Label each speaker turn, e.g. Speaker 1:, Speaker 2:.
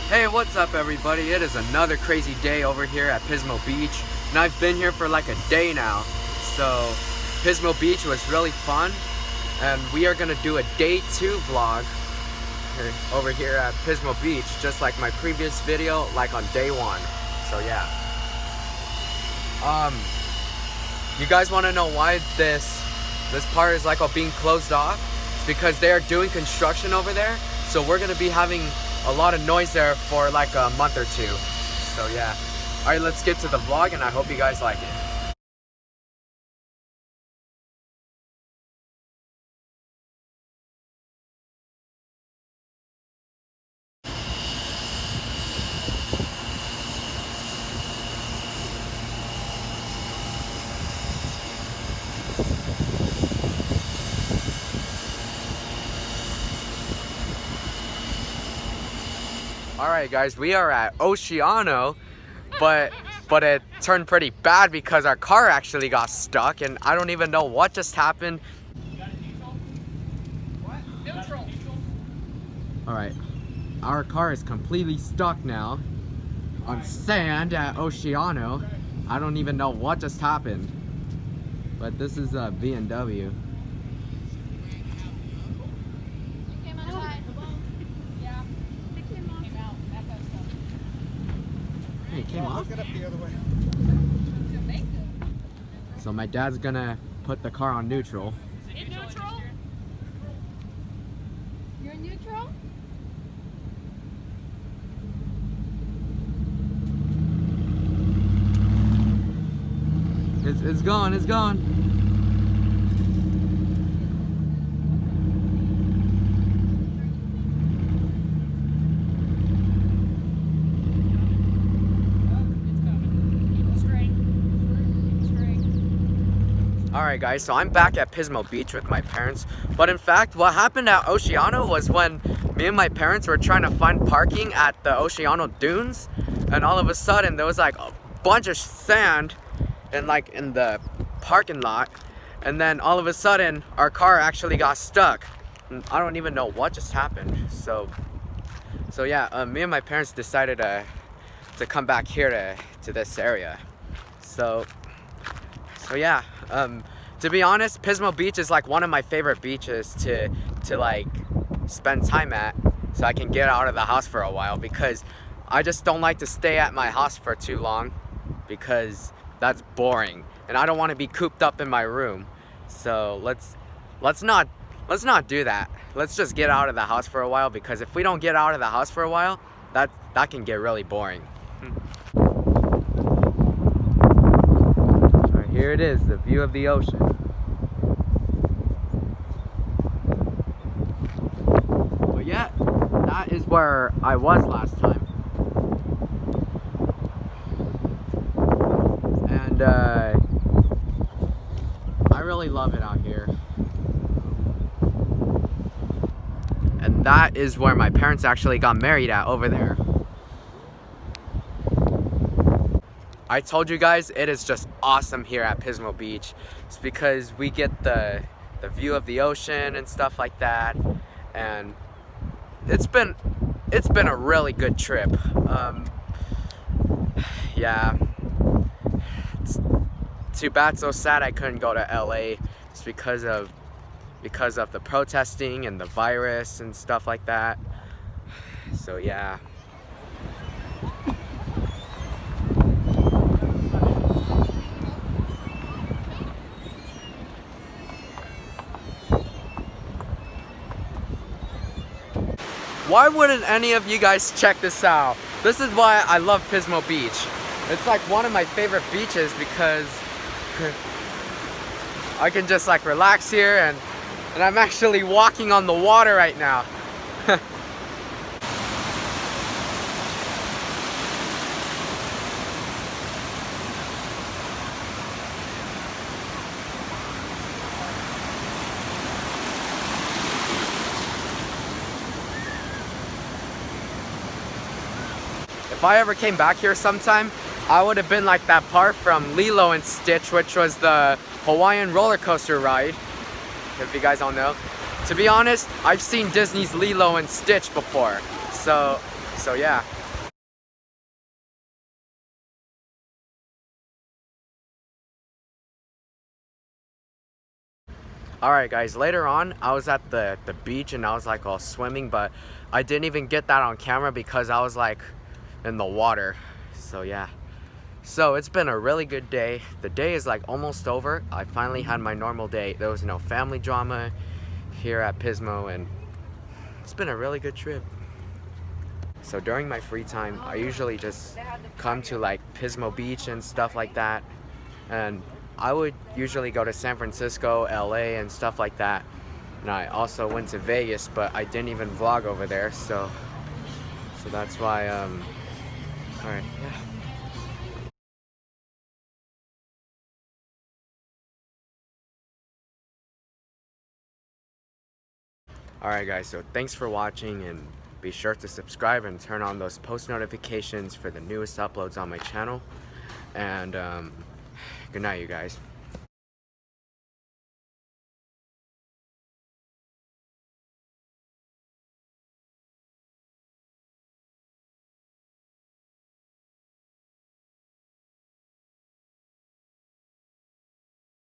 Speaker 1: Hey, what's up everybody? It is another crazy day over here at Pismo Beach, and I've been here for like a day now. So Pismo Beach was really fun, and we are gonna do a day 2 vlog over here at Pismo Beach, just like my previous video, like on day 1. So yeah. You guys want to know why this part is like all being closed off? It's because they are doing construction over there, so we're gonna be having a lot of noise there for like a month or 2. So yeah. Alright, let's get to the vlog, and I hope you guys like it. Alright guys, we are at Oceano, but it turned pretty bad because our car actually got stuck, and I don't even know what just happened. Alright, our car is completely stuck now on sand at Oceano. I don't even know what just happened, but this is a BMW. It came off? So my dad's gonna put the car on neutral.
Speaker 2: In neutral? You're in neutral?
Speaker 1: It's gone, it's gone. Alright guys, so I'm back at Pismo Beach with my parents, but in fact what happened at Oceano was when me and my parents were trying to find parking at the Oceano Dunes, and all of a sudden there was like a bunch of sand in the parking lot, and then all of a sudden our car actually got stuck, and I don't even know what just happened. So yeah, me and my parents decided to come back here to this area. So yeah, to be honest, Pismo Beach is like one of my favorite beaches to like spend time at, so I can get out of the house for a while, because I just don't like to stay at my house for too long, because that's boring, and I don't want to be cooped up in my room. So let's not do that. Let's just get out of the house for a while, because if we don't get out of the house for a while, that can get really boring. Here it is, the view of the ocean. But yeah, that is where I was last time. And I really love it out here. And that is where my parents actually got married at, over there. I told you guys, it is just awesome here at Pismo Beach. It's because we get the view of the ocean and stuff like that, and it's been a really good trip. Yeah, it's too bad, so sad I couldn't go to LA. It's because of the protesting and the virus and stuff like that. So yeah. Why wouldn't any of you guys check this out? This is why I love Pismo Beach. It's like one of my favorite beaches, because I can just like relax here, and I'm actually walking on the water right now. If I ever came back here sometime, I would have been like that part from Lilo and Stitch, which was the Hawaiian Roller Coaster Ride, if you guys don't know. To be honest, I've seen Disney's Lilo and Stitch before, so yeah. Alright guys, later on I was at the beach and I was like all swimming, but I didn't even get that on camera because I was like in the water. So yeah. So it's been a really good day. The day is like almost over. I finally had my normal day. There was no family drama here at Pismo and it's been a really good trip. So during my free time, I usually just come to like Pismo Beach and stuff like that. And I would usually go to San Francisco, LA and stuff like that. And I also went to Vegas, but I didn't even vlog over there, so that's why alright, yeah. Alright guys, so thanks for watching and be sure to subscribe and turn on those post notifications for the newest uploads on my channel. And good night you guys.